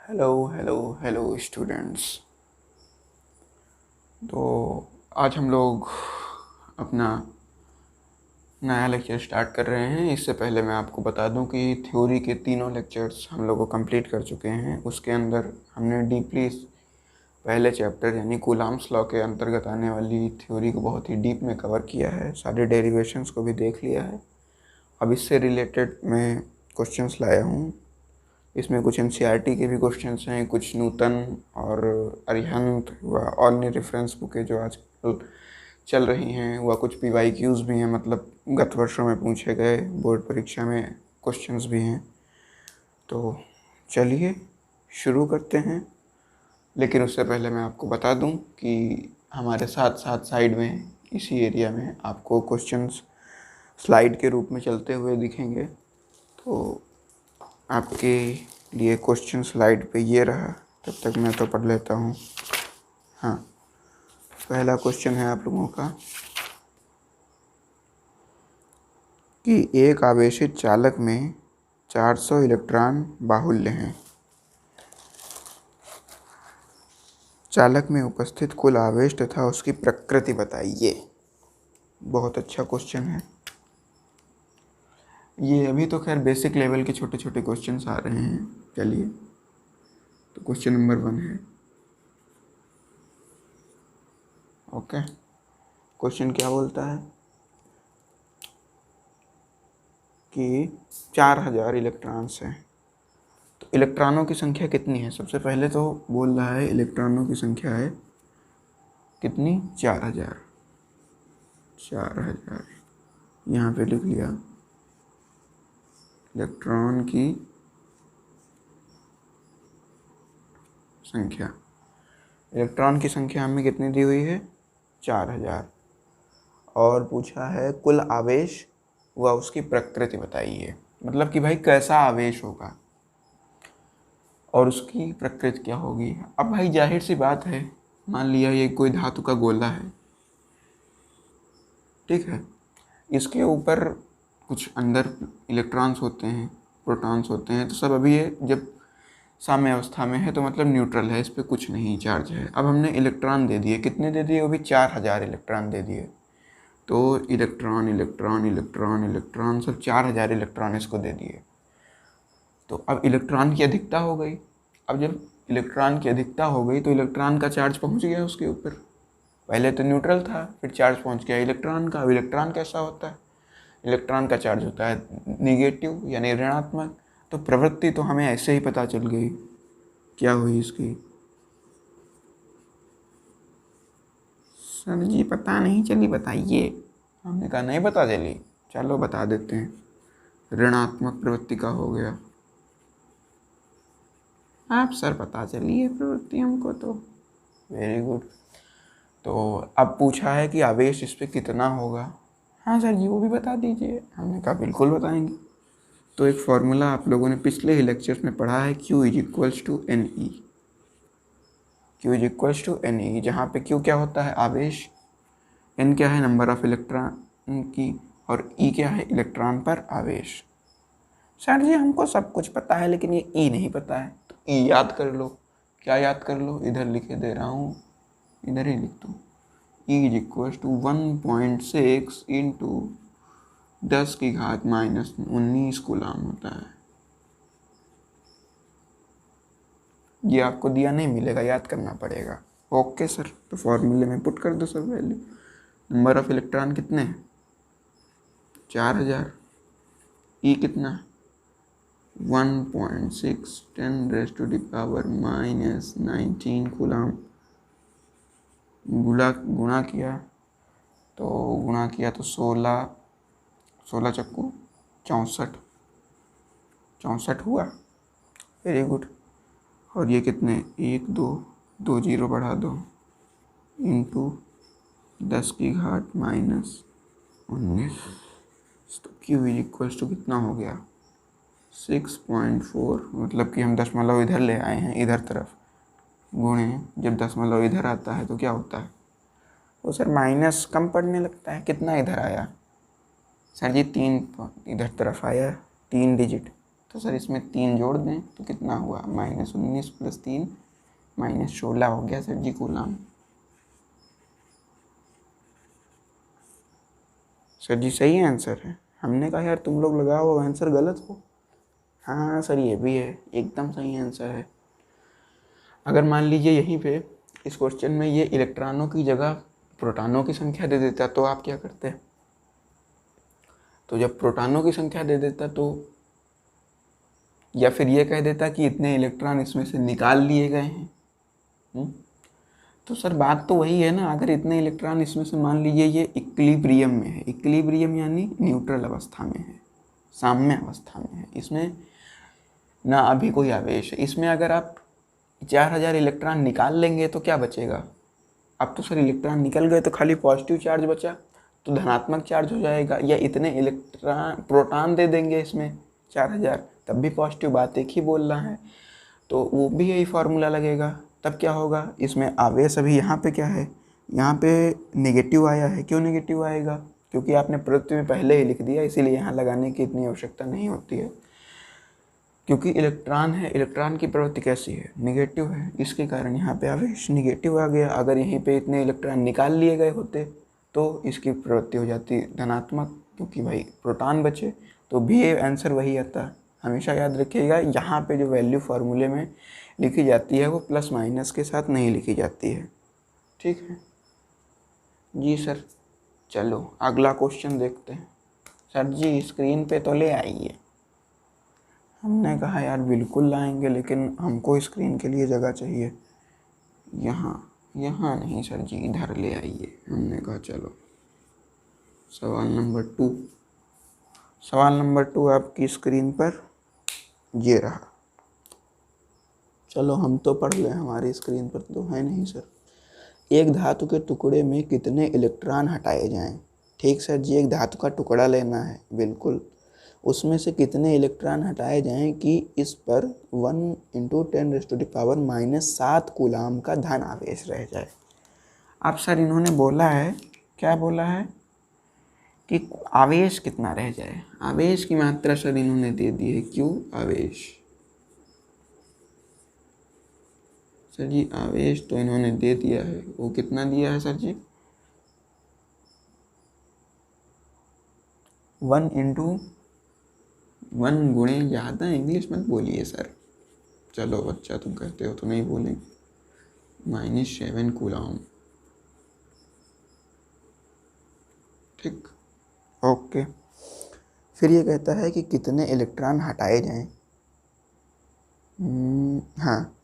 Hello hello hello students. तो आज हम लोग अपना नया लेक्चर स्टार्ट कर रहे हैं। इससे पहले मैं आपको बता दूं कि थ्योरी के तीनों लेक्चर्स हम लोग को कंप्लीट कर चुके हैं। उसके अंदर हमने डीपली पहले चैप्टर यानी कूलाम्स लॉ के अंतर्गत आने वाली थ्योरी को बहुत ही डीप में कवर किया है, सारे डेरिवेशंस को भी देख लिया है। अब इससे रिलेटेड मैं क्वेश्चंस लाया हूँ। इसमें कुछ एनसीईआरटी के भी क्वेश्चंस हैं, कुछ नूतन और अरिहंत व अन्य रेफरेंस बुकें जो आजकल चल रही हैं, वह कुछ पीवाईक्यूज़ भी हैं, मतलब गत वर्षों में पूछे गए बोर्ड परीक्षा में क्वेश्चंस भी हैं। तो चलिए शुरू करते हैं। लेकिन उससे पहले मैं आपको बता दूं कि हमारे साथ साथ साइड में इसी एरिया में आपको क्वेश्चंस स्लाइड के रूप में चलते हुए दिखेंगे। तो आपके लिए क्वेश्चन स्लाइड पे ये रहा, तब तक मैं तो पढ़ लेता हूँ। हाँ, पहला क्वेश्चन है आप लोगों का कि एक आवेशित चालक में 400 इलेक्ट्रॉन बाहुल्य हैं। चालक में उपस्थित कुल आवेश तथा उसकी प्रकृति बताइए। बहुत अच्छा क्वेश्चन है ये। अभी तो खैर बेसिक लेवल के छोटे छोटे क्वेश्चंस आ रहे हैं। चलिए, तो क्वेश्चन नंबर 1 है। ओके, क्वेश्चन क्या बोलता है कि 4000 इलेक्ट्रॉन्स हैं। तो इलेक्ट्रॉनों की संख्या कितनी है? सबसे पहले तो बोल रहा है इलेक्ट्रॉनों की संख्या है कितनी? 4000। 4000 यहाँ पे लिख लिया। इलेक्ट्रॉन की संख्या, इलेक्ट्रॉन की संख्या हमें कितनी दी हुई है? 4000। और पूछा है कुल आवेश व उसकी प्रकृति बताइए, मतलब कि भाई कैसा आवेश होगा और उसकी प्रकृति क्या होगी। अब भाई जाहिर सी बात है, मान लिया ये कोई धातु का गोला है, ठीक है। इसके ऊपर कुछ अंदर इलेक्ट्रॉन्स होते हैं, प्रोटॉन्स होते हैं। तो सब अभी ये जब साम्य अवस्था में है तो मतलब न्यूट्रल है, इस पर कुछ नहीं चार्ज है। अब हमने इलेक्ट्रॉन दे दिए, कितने दे दिए? वो भी 4000 इलेक्ट्रॉन दे दिए। तो इलेक्ट्रॉन इलेक्ट्रॉन इलेक्ट्रॉन इलेक्ट्रॉन सब 4000 इलेक्ट्रॉन इसको दे दिए। तो अब इलेक्ट्रॉन की अधिकता हो गई। अब जब इलेक्ट्रॉन की अधिकता हो गई तो इलेक्ट्रॉन का चार्ज पहुंच गया उसके ऊपर। पहले तो न्यूट्रल था, फिर चार्ज पहुंच गया इलेक्ट्रॉन का। अब इलेक्ट्रॉन कैसा होता है? इलेक्ट्रॉन का चार्ज होता है निगेटिव यानी ऋणात्मक। तो प्रवृत्ति तो हमें ऐसे ही पता चल गई। क्या हुई इसकी? सर जी पता नहीं चली, बताइए। हमने कहा नहीं पता चली, चलो बता देते हैं। ऋणात्मक प्रवृत्ति का हो गया। आप सर पता चलिए प्रवृत्ति हमको तो। Very good. तो अब पूछा है कि आवेश इस पर कितना होगा। हाँ सर जी वो भी बता दीजिए। हमने कहा बिल्कुल बताएंगे। तो एक फॉर्मूला आप लोगों ने पिछले ही लेक्चर्स में पढ़ा है, Q is equals to n e. Q is equals to n e, जहाँ पे Q क्या होता है? आवेश। N क्या है? नंबर ऑफ इलेक्ट्रॉन की। और E क्या है? इलेक्ट्रॉन पर आवेश। सर जी हमको सब कुछ पता है लेकिन ये E नहीं पता है। तो E याद कर लो। क्या याद कर लो? इधर लिखे दे रहा हूँ, इधर ही लिख दो। E is equals to 1.6 into 10⁻⁻19 coulomb होता है। ये आपको दिया नहीं मिलेगा, याद करना पड़ेगा। ओके सर, तो फॉर्मूले में पुट कर दो सब वैल्यू। नंबर ऑफ इलेक्ट्रॉन कितने हैं? 4000। ई कितना? 1.6 10⁻⁻19 कूलाम। गुणा किया तो 16 चक्कू 64 हुआ। Very good. और ये कितने? 1 2 जीरो बढ़ा दो इंटू 10⁻⁻19। तो Q इज इक्वल्स टू कितना हो गया? 6.4। मतलब कि हम दशमलव इधर ले आए हैं, इधर तरफ, गुणे जब दशमलव इधर आता है तो क्या होता है? वो सर माइनस कम पड़ने लगता है। कितना इधर आया? सर जी 3 इधर तरफ आया, 3 डिजिट, तो सर इसमें 3 जोड़ दें तो कितना हुआ, -19 + 3 -16 हो गया सर जी कूलाम। सर जी सही आंसर है। हमने कहा यार तुम लोग लगाओ आंसर गलत हो। हाँ सर ये भी है, एकदम सही आंसर है। अगर मान लीजिए यहीं पे इस क्वेश्चन में ये इलेक्ट्रॉनों की जगह प्रोटॉनों की संख्या दे देता तो आप क्या करते? तो जब प्रोटॉनों की संख्या दे देता तो, या फिर ये कह देता कि इतने इलेक्ट्रॉन इसमें से निकाल लिए गए हैं। तो सर बात तो वही है ना, अगर इतने इलेक्ट्रॉन इसमें से मान लीजिए ये इक्विलिब्रियम में है, इक्विलिब्रियम यानी न्यूट्रल अवस्था में है, साम्य अवस्था में है, इसमें ना अभी कोई आवेश है, इसमें अगर आप 4000 इलेक्ट्रॉन निकाल लेंगे तो क्या बचेगा? अब तो सर इलेक्ट्रॉन निकल गए तो खाली पॉजिटिव चार्ज बचा, तो धनात्मक चार्ज हो जाएगा, या इतने इलेक्ट्रॉन प्रोटॉन दे देंगे इसमें 4000, तब भी पॉजिटिव, बात एक ही बोल रहा है, तो वो भी यही फार्मूला लगेगा। तब क्या होगा, इसमें आवेश अभी यहाँ पे क्या है, यहाँ पे नेगेटिव आया है। क्यों नेगेटिव आएगा? क्योंकि आपने प्रवृत्ति में पहले ही लिख दिया, इसीलिए यहाँ लगाने की इतनी आवश्यकता नहीं होती है। क्योंकि इलेक्ट्रॉन है, इलेक्ट्रॉन की प्रवृत्ति कैसी है, नेगेटिव है, इसके कारण यहाँ पे आवेश नेगेटिव आ गया। अगर यहीं पे इतने इलेक्ट्रॉन निकाल लिए गए होते तो इसकी प्रवृत्ति हो जाती धनात्मक, क्योंकि भाई प्रोटॉन बचे, तो भी आंसर वही आता। हमेशा याद रखिएगा, यहाँ पे जो वैल्यू फार्मूले में लिखी जाती है वो प्लस माइनस के साथ नहीं लिखी जाती है। ठीक है जी सर। चलो अगला क्वेश्चन देखते हैं। सर जी स्क्रीन पे तो ले आइए। हमने कहा यार बिल्कुल लाएंगे, लेकिन हमको स्क्रीन के लिए जगह चाहिए। यहाँ नहीं सर जी, इधर ले आइए। हमने कहा चलो सवाल नंबर 2। सवाल नंबर 2 आपकी स्क्रीन पर ये रहा। चलो हम तो पढ़ लें, हमारी स्क्रीन पर तो है नहीं सर। एक धातु के टुकड़े में कितने इलेक्ट्रॉन हटाए जाएं? ठीक सर जी, एक धातु का टुकड़ा लेना है, बिल्कुल, उसमें से कितने इलेक्ट्रॉन हटाए जाएं कि इस पर 1 × 10⁻⁷ कूलाम का धन आवेश रह जाए। अब सर इन्होंने बोला है, क्या बोला है कि आवेश कितना रह जाए। आवेश की मात्रा सर इन्होंने दे दी है, क्यों आवेश। सर जी आवेश तो इन्होंने दे दिया है, वो कितना दिया है सर जी, 1 × 1 गुणे, ज़्यादा इंग्लिश मत बोलिए सर। चलो बच्चा तुम कहते हो तो नहीं बोलेंगे, -7 कूलाम। ठीक, ओके। फिर ये कहता है कि कितने इलेक्ट्रॉन हटाए जाएं। हाँ,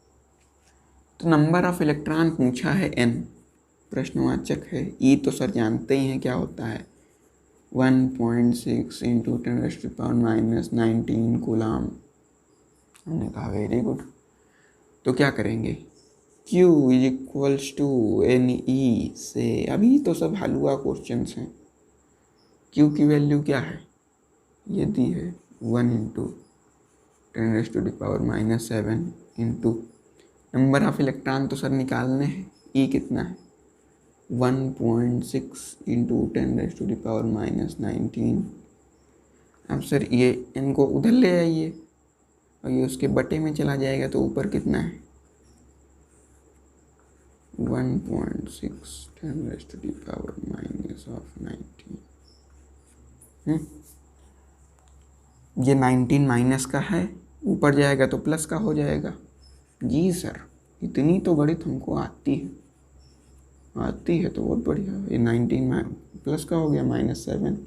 तो नंबर ऑफ इलेक्ट्रॉन पूछा है n, प्रश्नवाचक है। ई तो सर जानते ही हैं क्या होता है, 1.6 × 10⁻⁻19 कूलाम। हमने कहा वेरी गुड। तो क्या करेंगे, Q = NE से, अभी तो सब हलवा क्वेश्चन हैं। Q की वैल्यू क्या है, ये दी है 1 × 10⁻⁷ इंटू नंबर ऑफ इलेक्ट्रॉन तो सर निकालने हैं, ई कितना है 1.6 × 10⁻⁻19। अब सर ये इनको उधर ले आइए और ये उसके बटे में चला जाएगा, तो ऊपर कितना है 1.6 ×10⁻⁻19। ये 19 माइनस का है, ऊपर जाएगा तो प्लस का हो जाएगा। जी सर, इतनी तो गणित हमको आती है तो बहुत बढ़िया। ये 19 प्लस का हो गया -7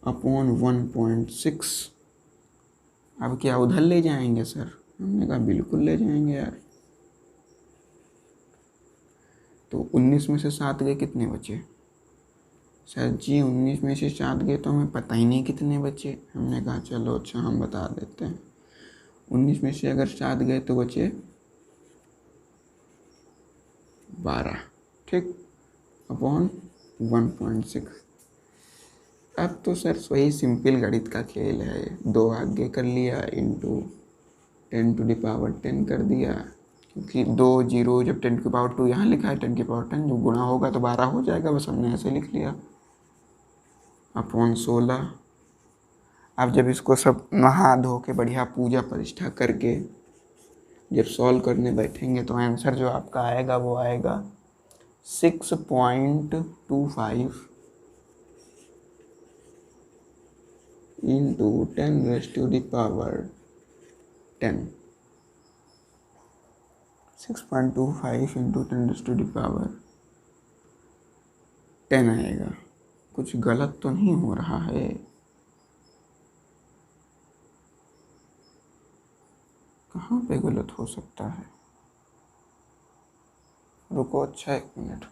अपॉन 1.6। अब क्या उधर ले जाएंगे सर? हमने कहा बिल्कुल ले जाएंगे यार। तो 19 में से 7 गए, कितने बचे सर जी? 19 में से 7 गए तो हमें पता ही नहीं कितने बचे। हमने कहा चलो अच्छा हम बता देते हैं। 19 में से अगर 7 गए तो बचे 12, ठीक, अपॉन 1.6। अब तो सर वही सिंपल गणित का खेल है, 2 आगे कर लिया इंटू 10⁻10 कर दिया, क्योंकि 2 0 जब 10⁻2 यहाँ लिखा है 10⁻10 जो गुणा होगा तो 12 हो जाएगा, बस हमने ऐसे लिख लिया अपॉन 16। आप जब इसको सब नहा धो के बढ़िया पूजा प्रतिष्ठा करके जब सॉल्व करने बैठेंगे तो आंसर जो आपका आएगा वो आएगा 6.25 इंटू 10⁻10। 6.25 इंटू 10⁻10 आएगा। कुछ गलत तो नहीं हो रहा है? कहाँ पे गलत हो सकता है? रुको, अच्छा 1 मिनट।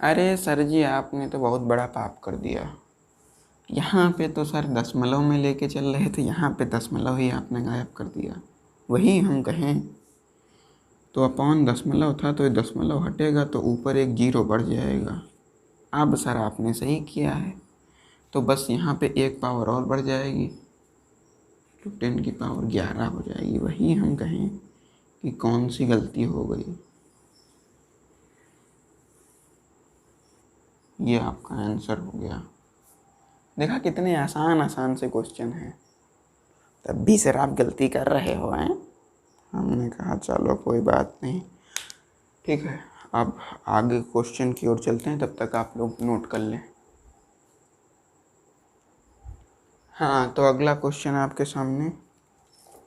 अरे सर जी, आपने तो बहुत बड़ा पाप कर दिया। यहाँ पे तो सर दशमलव में लेके चल रहे थे, यहाँ पे दशमलव ही आपने गायब कर दिया। वही हम कहें तो अपॉन दशमलव था, तो ये दशमलव हटेगा तो ऊपर एक 0 बढ़ जाएगा। अब सर आपने सही किया है, तो बस यहाँ पे एक पावर और बढ़ जाएगी तो 10 की पावर 11 हो जाएगी। वही हम कहें कि कौन सी गलती हो गई। ये आपका आंसर हो गया। देखा कितने आसान आसान से क्वेश्चन हैं, तब भी सर आप गलती कर रहे हो हैं। हमने कहा चलो कोई बात नहीं, ठीक है। अब आगे क्वेश्चन की ओर चलते हैं, तब तक आप लोग नोट कर लें। हाँ, तो अगला क्वेश्चन आपके सामने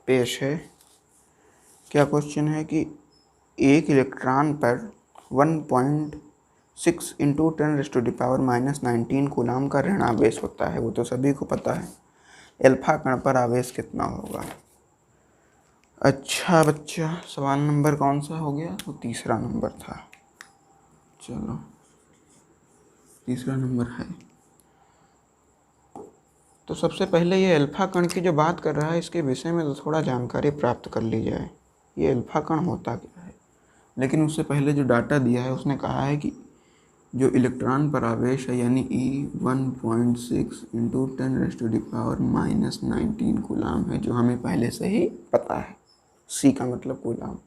पेश है। क्या क्वेश्चन है कि एक इलेक्ट्रॉन पर 1.6 इंटू 10⁻⁻19 कूलाम का ऋण आवेश होता है, वो तो सभी को पता है। अल्फा कण पर आवेश कितना होगा? अच्छा बच्चा, सवाल नंबर कौन सा हो गया? वो तीसरा नंबर था। चलो, तीसरा नंबर है। तो सबसे पहले ये अल्फा कण की जो बात कर रहा है, इसके विषय में तो थोड़ा जानकारी प्राप्त कर ली जाए। ये अल्फा कण होता क्या है? लेकिन उससे पहले जो डाटा दिया है उसने कहा है कि जो इलेक्ट्रॉन पर आवेश है यानी E 1.6 इंटू 10⁻⁻19 कूलाम है, जो हमें पहले से ही पता है। C का मतलब कूलाम।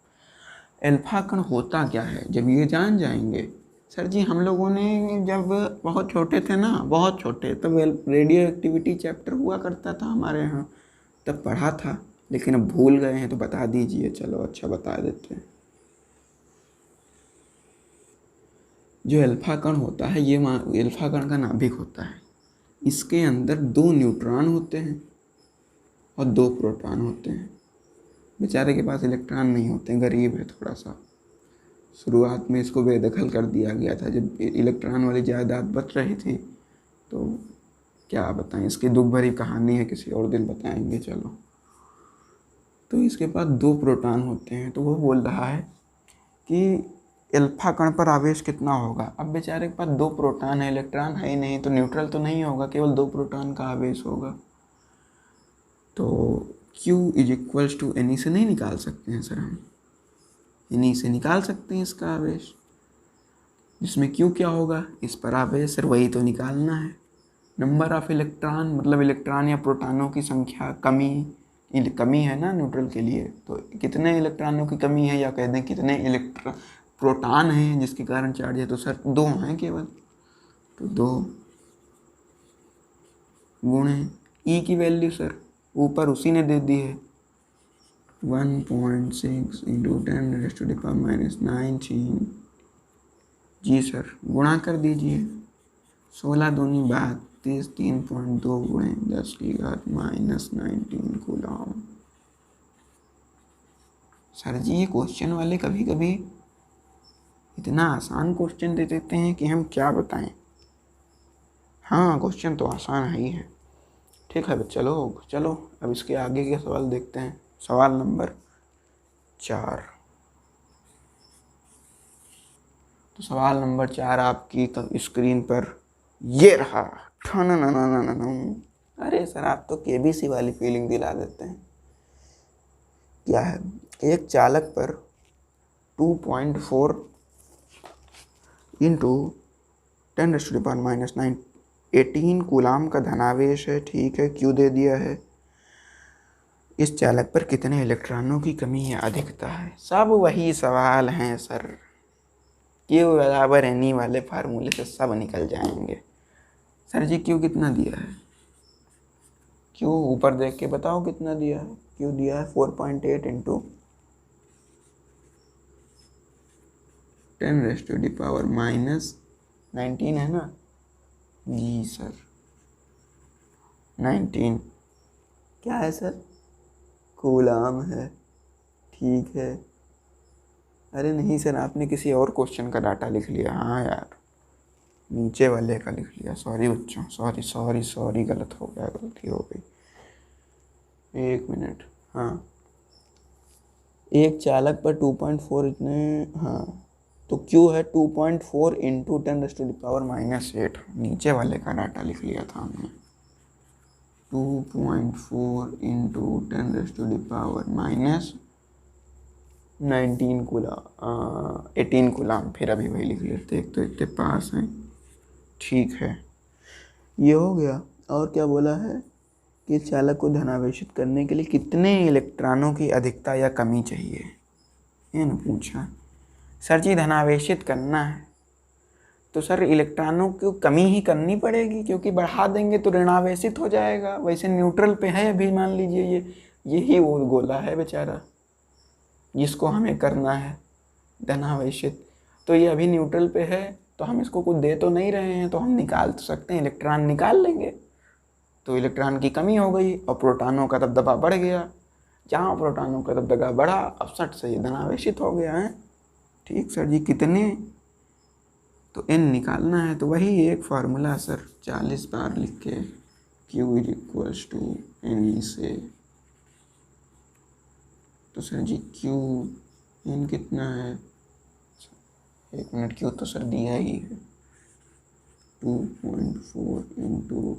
अल्फा कण होता क्या है जब ये जान जाएंगे। सर जी, हम लोगों ने जब बहुत छोटे थे ना, बहुत छोटे, तब रेडियो एक्टिविटी चैप्टर हुआ करता था हमारे यहाँ, तब पढ़ा था, लेकिन अब भूल गए हैं तो बता दीजिए। चलो अच्छा, बता देते हैं। जो अल्फा कण होता है, ये अल्फा कण का नाभिक होता है। इसके अंदर 2 न्यूट्रॉन होते हैं और 2 प्रोटॉन होते हैं। बेचारे के पास इलेक्ट्रॉन नहीं होते, गरीब है थोड़ा सा। शुरुआत में इसको बेदखल कर दिया गया था जब इलेक्ट्रॉन वाली जायदाद बच रही थी। तो क्या बताएं, इसकी दुख भरी कहानी है, किसी और दिन बताएंगे। चलो, तो इसके पास 2 प्रोटॉन होते हैं। तो वो बोल रहा है कि अल्फा कण पर आवेश कितना होगा। अब बेचारे के पास 2 प्रोटॉन है, इलेक्ट्रॉन है ही नहीं, तो न्यूट्रल तो नहीं होगा, केवल 2 प्रोटॉन का आवेश होगा। तो Q = Ne से नहीं निकाल सकते हैं सर हम? Ne से निकाल सकते हैं इसका आवेश, जिसमें Q क्या होगा, इस पर आवेश। सर वही तो निकालना है। नंबर ऑफ इलेक्ट्रॉन मतलब इलेक्ट्रॉन या प्रोटॉनों की संख्या, कमी है ना न्यूट्रल के लिए, तो कितने इलेक्ट्रॉनों की कमी है, या कह दें कितने प्रोटॉन हैं जिसके कारण चार्ज है। तो सर 2 हैं केवल, तो 2 गुणे E की वैल्यू सर ऊपर उसी ने दे दी है, 1.6 इंटू 10⁻⁻19। जी सर, गुणा कर दीजिए। 16 दूनी 32, 3.2 गुणे 10⁻⁻19 कूलम। सर जी, ये क्वेश्चन वाले कभी कभी इतना आसान क्वेश्चन दे देते हैं कि हम क्या बताएं। हाँ, क्वेश्चन तो आसान है ही है। ठीक है, चलो अब इसके आगे के सवाल देखते हैं। सवाल नंबर 4। तो सवाल नंबर 4 आपकी स्क्रीन पर ये रहा। अरे सर, आप तो KBC वाली फीलिंग दिला देते हैं। क्या है, एक चालक पर 2.4 इंटू 10⁻⁻18 कूलाम का धनावेश है। ठीक है, Q दे दिया है। इस चालक पर कितने इलेक्ट्रॉनों की कमी या अधिकता है। सब वही सवाल हैं सर, Q = Ne वाले फार्मूले से सब निकल जाएंगे। सर जी क्यू कितना दिया है? क्यू ऊपर देख के बताओ कितना दिया है। क्यू दिया है 4.8 इंटू 10⁻⁻19 है ना? जी सर 19 क्या है सर? कूलाम है। ठीक है। अरे नहीं सर, आपने किसी और क्वेश्चन का डाटा लिख लिया। हाँ यार, नीचे वाले का लिख लिया। सॉरी बच्चों, सॉरी सॉरी सॉरी, गलत हो गया, गलती हो गई। एक मिनट। हाँ, एक चालक पर 2.4 इतने, हाँ तो क्यू है 2.4 इंटू 10⁻⁻8। नीचे वाले का डाटा लिख लिया था हमने। 2.4 इंटू 10⁻⁻19 कूलाम, 18 कूलाम। फिर अभी वही लिख लेते, एक तो इतने पास हैं। ठीक है, ये हो गया। और क्या बोला है कि चालक को धनावेशित करने के लिए कितने इलेक्ट्रॉनों की अधिकता या कमी चाहिए, ये ना पूछा। सर जी धनावेशित करना है तो सर इलेक्ट्रॉनों की कमी ही करनी पड़ेगी, क्योंकि बढ़ा देंगे तो ऋणावेशित हो जाएगा। वैसे न्यूट्रल पे है अभी, मान लीजिए यही वो गोला है बेचारा जिसको हमें करना है धनावेशित। तो ये अभी न्यूट्रल पे है, तो हम इसको कुछ दे तो नहीं रहे हैं, तो हम निकाल तो सकते हैं, इलेक्ट्रॉन निकाल लेंगे। तो इलेक्ट्रॉन की कमी हो गई और प्रोटॉनों का दबदबा बढ़ गया। जहाँ प्रोटॉनों का दबदबा बढ़ा, अब सट से ये धनावेशित हो गया है। ठीक सर जी, कितने? तो n निकालना है, तो वही एक फार्मूला सर 40 बार लिख के Q इक्वल्स टू NE से। तो सर जी Q n कितना है? एक मिनट, Q तो सर दिया ही है 2.4 into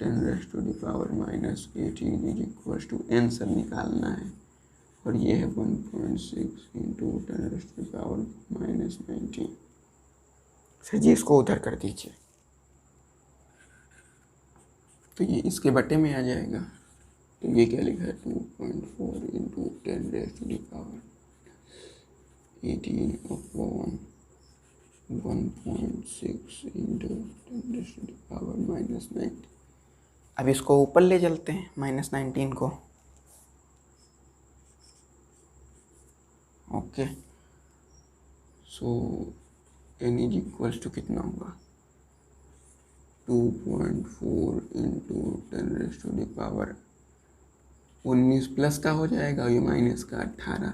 10⁻⁻18 equals to n sir निकालना है। और ये है 1.6 इंटू 10⁻⁻19। सर जी इसको उधर कर दीजिए, तो ये इसके बटे में आ जाएगा। तो ये क्या लिखा है? 2.4 इंटू 10⁻18 अपॉन 1.6 इंटू 10⁻⁻19। अब इसको ऊपर ले चलते हैं, -19 को। Okay, so n is equals to कितना होगा? 2.4 इंटू 10⁻19 प्लस का हो जाएगा, ये माइनस का 18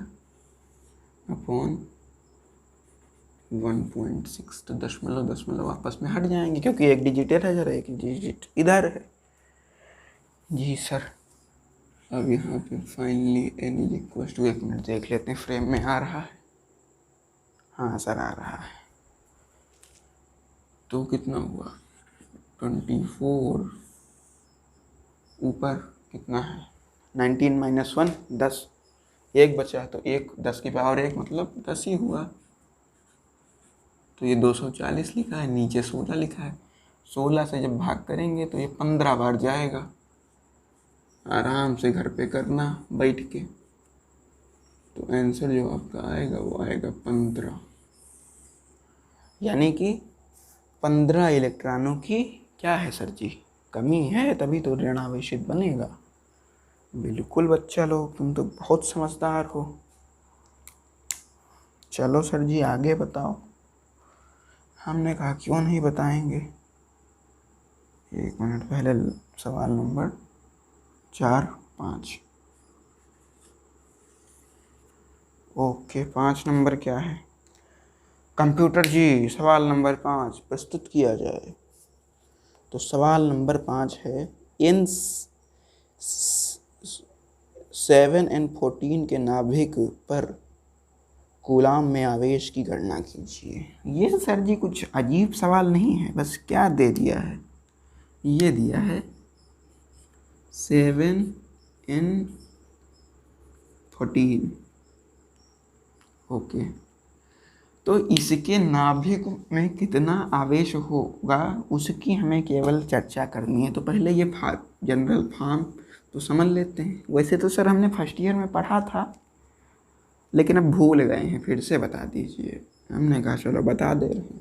अपॉन 1.6। तो दशमलव आपस में हट जाएंगे, क्योंकि एक डिजिट इधर है, एक डिजिट इधर है। जी सर, अब यहाँ पे finally n is equals to, एक मिनट देख लेते हैं फ्रेम में आ रहा है। हाँ सर आ रहा है। तो कितना हुआ? 24 ऊपर कितना है? 19 - 1 10, एक बचा, तो एक 10 की पावर 1 मतलब 10 ही हुआ। तो ये 240 लिखा है, नीचे 16 लिखा है। 16 से जब भाग करेंगे तो ये 15 बार जाएगा। आराम से घर पे करना बैठ के, तो आंसर जो आपका आएगा वो आएगा 15। यानी कि 15 इलेक्ट्रॉनों की क्या है सर जी? कमी है, तभी तो ऋणावेशित बनेगा। बिल्कुल बच्चा लोग, तुम तो बहुत समझदार हो। चलो सर जी आगे बताओ। हमने कहा क्यों नहीं बताएंगे। एक मिनट, पहले सवाल नंबर 4 5। ओके, 5 नंबर क्या है? कंप्यूटर जी सवाल नंबर 5 प्रस्तुत किया जाए। तो सवाल नंबर 5 है, इन 7n14 के नाभिक पर कूलाम में आवेश की गणना कीजिए। ये सर जी कुछ अजीब सवाल नहीं है, बस क्या दे दिया है, ये दिया है 7n14। ओके, तो इसके नाभिक में कितना आवेश होगा उसकी हमें केवल चर्चा करनी है। तो पहले ये जनरल फॉर्म तो समझ लेते हैं। वैसे तो सर हमने फर्स्ट ईयर में पढ़ा था, लेकिन अब भूल गए हैं, फिर से बता दीजिए। हमने कहा चलो बता दे रहे हैं।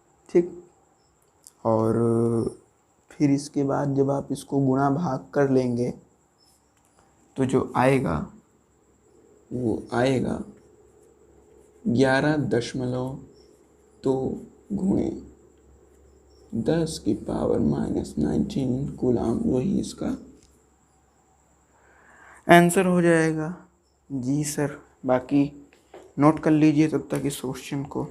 ठीक। और फिर इसके बाद जब आप इसको गुणा भाग कर लेंगे तो जो आएगा वो आएगा 11.2 गुणे 10⁻⁻19 कूलाम, वही इसका आंसर हो जाएगा। जी सर, बाकी नोट कर लीजिए तब तक इस क्वेश्चन को।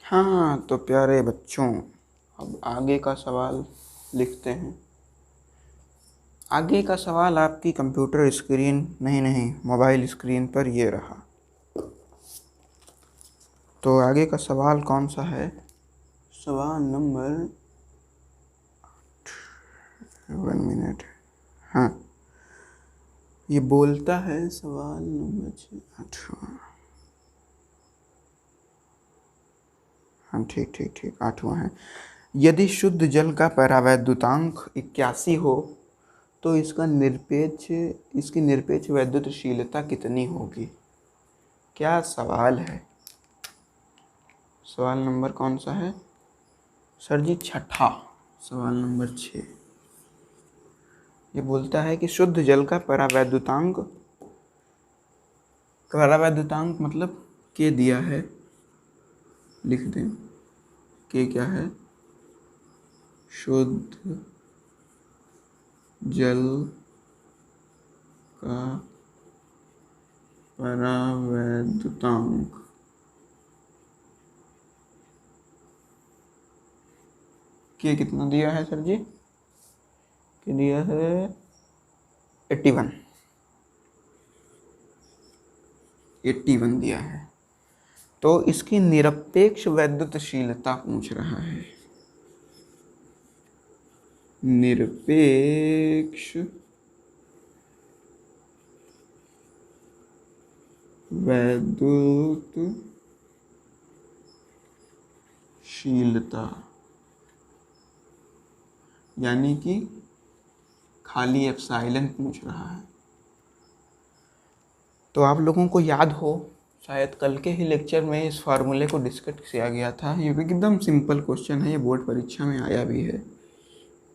हाँ तो प्यारे बच्चों, अब आगे का सवाल लिखते हैं। आगे का सवाल आपकी कंप्यूटर स्क्रीन नहीं मोबाइल स्क्रीन पर ये रहा। तो आगे का सवाल कौन सा है? सवाल नंबर 1 मिनट। हाँ, ये बोलता है सवाल नंबर 8वां। हाँ ठीक 8वां है। यदि शुद्ध जल का परावैद्युतांक 81 हो तो इसकी निरपेक्ष वैद्युतशीलता कितनी होगी? क्या सवाल है? सवाल नंबर कौन सा है सर जी? 6, सवाल नंबर 6। ये बोलता है कि शुद्ध जल का परावैद्युतांक मतलब के दिया है, लिख दें के क्या है? शुद्ध जल का परावैद्युतांक के कितना दिया है सर जी? के दिया है 81 दिया है। तो इसकी निरपेक्ष वैद्युतशीलता पूछ रहा है। निरपेक्ष वैद्युतशीलता यानी कि खाली एप्सिलॉन पूछ रहा है। तो आप लोगों को याद हो शायद कल के ही लेक्चर में इस फार्मूले को डिस्कस किया गया था। ये भी एकदम सिंपल क्वेश्चन है, ये बोर्ड परीक्षा में आया भी है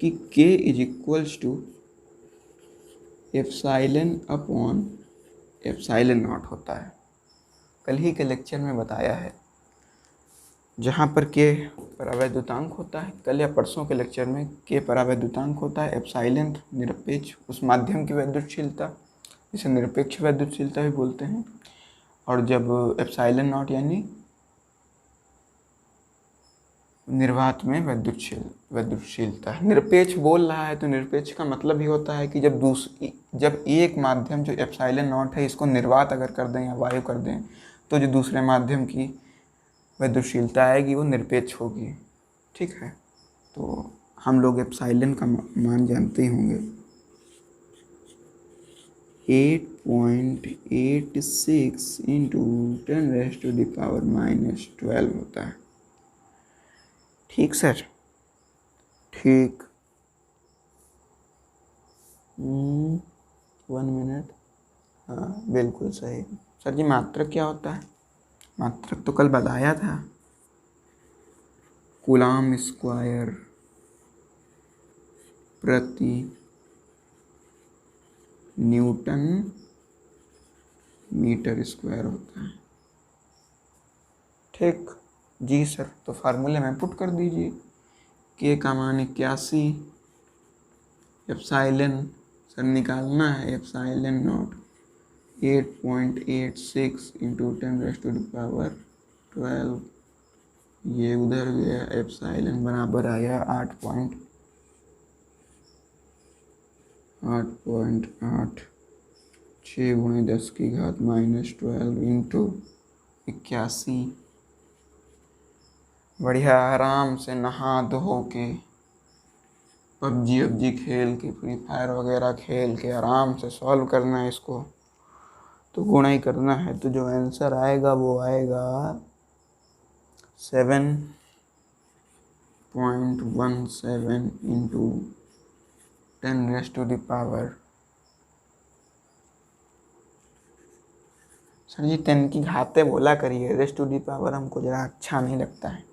कि k is equals to epsilon upon epsilon naught होता है। कल ही के लेक्चर में बताया है, जहाँ पर k परावैद्युतांक होता है, कल या परसों के लेक्चर में k परावैद्युतांक होता है, एप्साइलन निरपेक्ष उस माध्यम की वैद्युतशीलता, जिसे निरपेक्ष वैद्युतशीलता भी बोलते हैं, और जब एप्साइलन नॉट यानी निर्वात में वैद्युतशीलता है। निरपेक्ष बोल रहा है तो निरपेक्ष का मतलब ही होता है कि जब एक माध्यम जो एप्साइलन नॉट है इसको निर्वात अगर कर दें या वायु कर दें तो जो दूसरे माध्यम की वैद्युतशीलता आएगी वो निरपेक्ष होगी। ठीक है, तो हम लोग एप्साइलन का मान जानते ही होंगे, 8.86 इंटू 10⁻⁻12 होता है। ठीक सर, ठीक। 1 मिनट, हाँ बिल्कुल सही। सर जी मात्रक क्या होता है? मात्रक तो कल बताया था, कूलाम स्क्वायर प्रति न्यूटन मीटर स्क्वायर होता है। ठीक जी सर, तो फार्मूले में पुट कर दीजिए। के का मान 81, एप्साइलन सर निकालना है, एप्साइलन नॉट 8.86 इंटू 10⁻12, ये उधर गया, एप्साइलन बराबर आया 8.8 6 × 10⁻12 इंटू 81। बढ़िया आराम से नहा धो के पबजी खेल के, फ्री फायर वगैरह खेल के आराम से सॉल्व करना है इसको, तो गुणा ही करना है। तो जो आंसर आएगा वो आएगा 7.17 इंटू 10⁻। सर जी 10 की घाते बोला करिए, रेस्ट टू दी पावर हमको ज़रा अच्छा नहीं लगता है।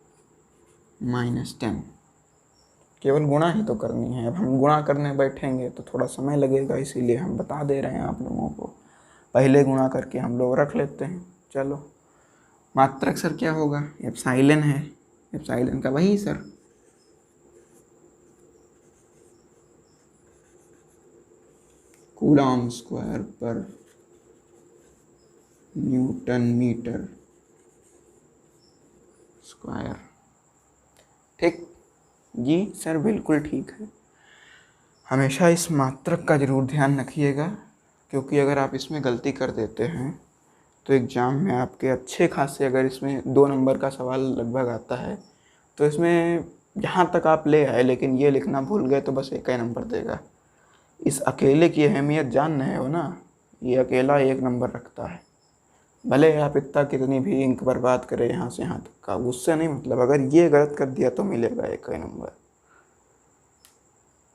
-10 केवल गुणा ही तो करनी है। अब हम गुणा करने बैठेंगे तो थोड़ा समय लगेगा, इसीलिए हम बता दे रहे हैं आप लोगों को, पहले गुणा करके हम लोग रख लेते हैं। चलो, मात्रक सर क्या होगा? एप्साइलन है, एप्साइलन का वही सर कूलॉम स्क्वायर पर न्यूटन मीटर स्क्वायर। ठीक जी सर, बिल्कुल ठीक है। हमेशा इस मात्रक का ज़रूर ध्यान रखिएगा, क्योंकि अगर आप इसमें गलती कर देते हैं तो एग्ज़ाम में आपके अच्छे खासे, अगर इसमें 2 नंबर का सवाल लगभग आता है तो इसमें जहाँ तक आप ले आए लेकिन ये लिखना भूल गए तो बस 1 ही नंबर देगा। इस अकेले की अहमियत जान रहे हो ना, ये अकेला 1 नंबर रखता है। भले आप इतना कितनी भी इंक बर्बाद करें यहाँ से यहाँ तक का, उससे नहीं मतलब, अगर ये गलत कर दिया तो मिलेगा 1 ही नंबर।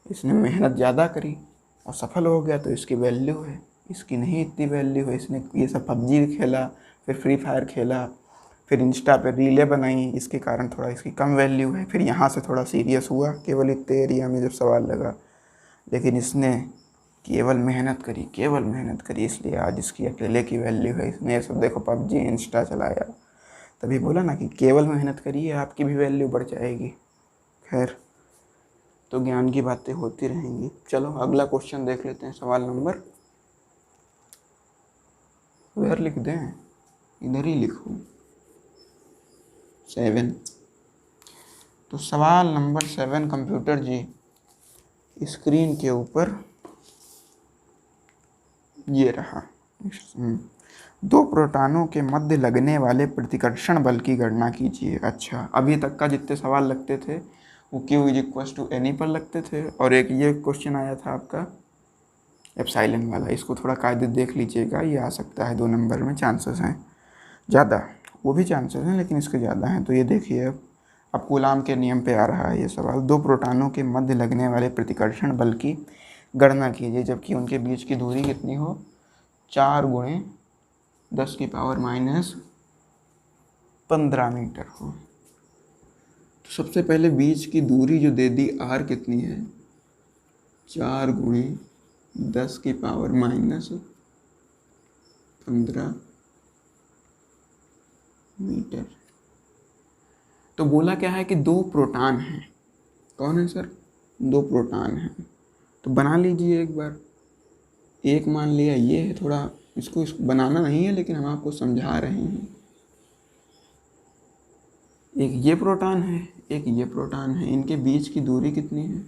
इसने मेहनत ज़्यादा करी और सफल हो गया तो इसकी वैल्यू है, इसकी नहीं इतनी वैल्यू है। इसने ये सब पबजी खेला, फिर फ्री फायर खेला, फिर इंस्टा पे रीलें बनाई, इसके कारण थोड़ा इसकी कम वैल्यू है। फिर यहाँ से थोड़ा सीरियस हुआ केवल इतने एरिया में जब सवाल लगा, लेकिन इसने केवल मेहनत करी, इसलिए आज इसकी अकेले की वैल्यू है। इसने सब देखो पबजी इंस्टा चलाया, तभी बोला ना कि केवल मेहनत करिए, आपकी भी वैल्यू बढ़ जाएगी। खैर, तो ज्ञान की बातें होती रहेंगी। चलो अगला क्वेश्चन देख लेते हैं। सवाल नंबर, उधर लिख दें, इधर ही लिखो, 7। तो सवाल नंबर 7 कंप्यूटर जी स्क्रीन के ऊपर ये रहा। 2 प्रोटॉनों के मध्य लगने वाले प्रतिकर्षण बल की गणना कीजिए। अच्छा, अभी तक का जितने सवाल लगते थे वो Q = NE पर लगते थे, और एक ये क्वेश्चन आया था आपका एप्साइलन वाला, इसको थोड़ा कायदे देख लीजिएगा, ये आ सकता है 2 नंबर में, चांसेस हैं ज़्यादा, वो भी चांसेस हैं लेकिन इसके ज़्यादा हैं। तो ये देखिए, अब कूलाम के नियम पे आ रहा है ये सवाल। 2 प्रोटॉनों के मध्य लगने वाले प्रतिकर्षण बल की गणना कीजिए जबकि उनके बीच की दूरी कितनी हो, 4 × 10⁻⁻15 मीटर हो। तो सबसे पहले बीच की दूरी जो दे दी r कितनी है, 4 × 10⁻15 मीटर। तो बोला क्या है कि 2 प्रोटॉन हैं। कौन है सर? 2 प्रोटॉन हैं। तो बना लीजिए एक बार। एक मान लिया ये है, थोड़ा इसको बनाना नहीं है लेकिन हम आपको समझा रहे हैं। एक ये प्रोटॉन है, एक ये प्रोटॉन है। इनके बीच की दूरी कितनी है?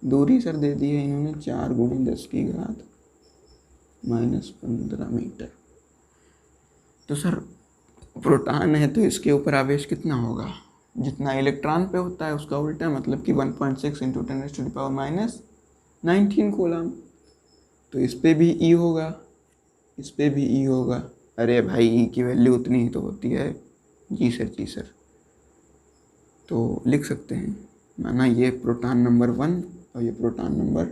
दूरी सर दे दी है इन्होंने 4 × 10⁻⁻15 मीटर। तो सर प्रोटॉन है तो इसके ऊपर आवेश कितना होगा? जितना इलेक्ट्रॉन पे होता है उसका उल्टा, मतलब कि 1.6 × 10⁻⁻19 कूलम। तो इस पे भी ई होगा, इस पे भी ई होगा। अरे भाई ई की वैल्यू उतनी ही तो होती है। जी सर, जी सर। तो लिख सकते हैं, माना ये प्रोटॉन नंबर 1 और ये प्रोटॉन नंबर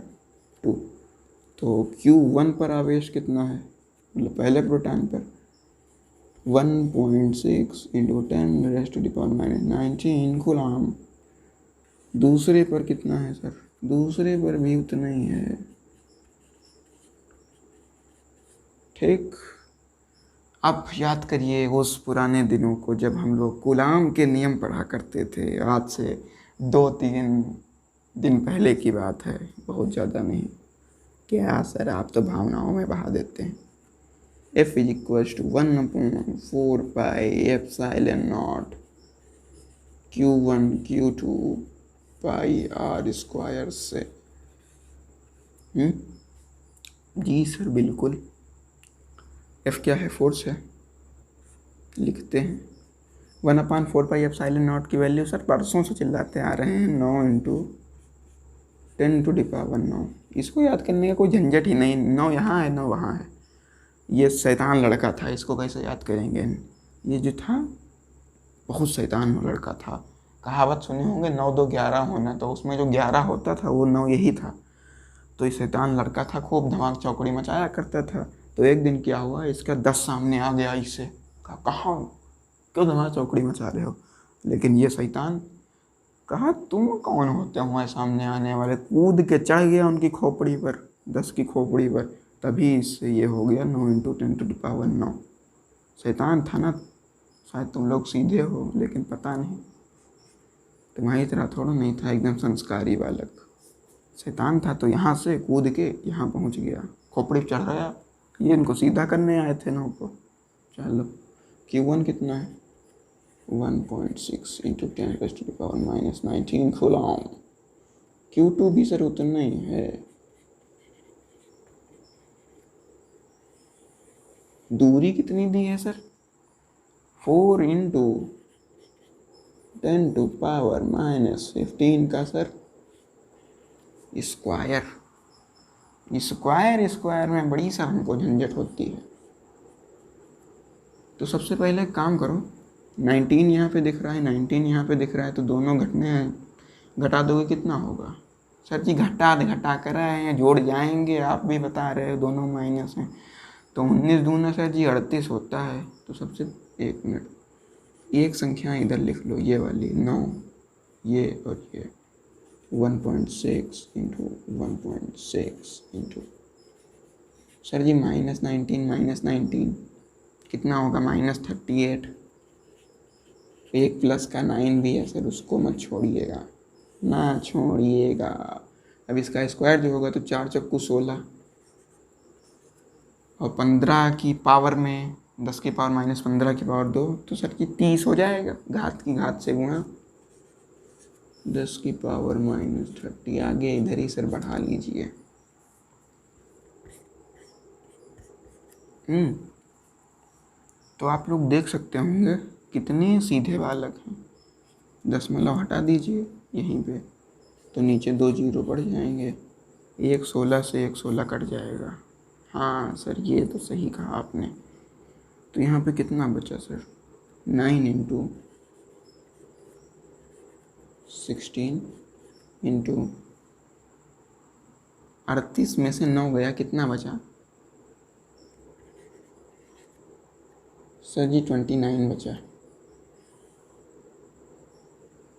2। तो Q1 पर आवेश कितना है, मतलब पहले प्रोटॉन पर 1.6 × 10⁻⁻19 कूलम। दूसरे पर कितना है सर? दूसरे पर भी उतना ही है। ठीक। अब याद करिए उस पुराने दिनों को जब हम लोग कूलाम के नियम पढ़ा करते थे। आज से 2-3 दिन पहले की बात है, बहुत ज़्यादा नहीं। क्या सर, आप तो भावनाओं में बहा देते हैं। F = 1/4πε0 Q1 Q2 πr² से। जी सर बिल्कुल। F क्या है? फोर्स है। लिखते हैं 1/4πε0 की वैल्यू सर परसों से चिल्लाते आ रहे हैं, 9 × 10⁻⁹। इसको याद करने का कोई झंझट ही नहीं। 9 यहाँ है, 9 वहाँ है। ये शैतान लड़का था, इसको कैसे याद करेंगे? ये जो था बहुत शैतान लड़का था। कहावत सुने होंगे 9 2 11 होना, तो उसमें जो 11 होता था वो 9 यही था। तो ये शैतान लड़का था, खूब धमाक चौकड़ी मचाया करता था। तो एक दिन क्या हुआ, इसका 10 सामने आ गया। इससे कहा क्यों धमाक चौकड़ी मचा रहे हो? लेकिन ये शैतान कहा तुम कौन होते हो सामने आने वाले। कूद के चढ़ गया उनकी खोपड़ी पर, 10 की खोपड़ी पर। तभी इससे ये हो गया 9 × 10⁻⁹। शैतान था ना। शायद तुम लोग सीधे हो लेकिन पता नहीं, तुम्हारी तरह थोड़ा नहीं था, एकदम संस्कारी बालक। शैतान था तो यहाँ से कूद के यहाँ पहुँच गया, खोपड़ी पर चढ़ गया। ये इनको सीधा करने आए थे 9 को। चलो Q1 कितना है? 1.6 × 10⁻⁻19 कूलम। Q2 भी सर उतना ही है। दूरी कितनी दी है सर? 4 × 10⁻⁻15 का सर स्क्वायर। स्क्वायर में बड़ी सा हमको झंझट होती है। तो सबसे पहले काम करो, 19 यहाँ पे दिख रहा है, 19 यहाँ पे दिख रहा है, तो दोनों घटा दोगे कितना होगा? सर जी घटा कर रहे हैं, जोड़ जाएंगे। आप भी बता रहे हो दोनों माइनस हैं, तो 19 दूना सर जी 38 होता है। तो सबसे एक मिनट, एक संख्या इधर लिख लो, ये वाली 9, ये और ये 1.6 × 1.6 × सर जी -19 कितना होगा? -38। एक प्लस का 9 भी है सर, उसको मत छोड़िएगा, ना छोड़िएगा। अब इसका स्क्वायर जो होगा तो 4 चक्कू 16 और 15 की पावर में 10 की पावर -15 की पावर 2, तो सर की 30 हो जाएगा। घात की घात से गुणा 10 की पावर -30। आगे इधर ही सर बढ़ा लीजिए। तो आप लोग देख सकते होंगे कितने सीधे बालक हैं। दशमलव हटा दीजिए यहीं पे, तो नीचे 2 जीरो बढ़ जाएंगे। एक 16 से एक 16 कट जाएगा। हाँ सर ये तो सही कहा आपने। तो यहाँ पे कितना बचा सर? 9 × 16 × 38 में से 9 गया, कितना बचा? सर जी 29 बचा।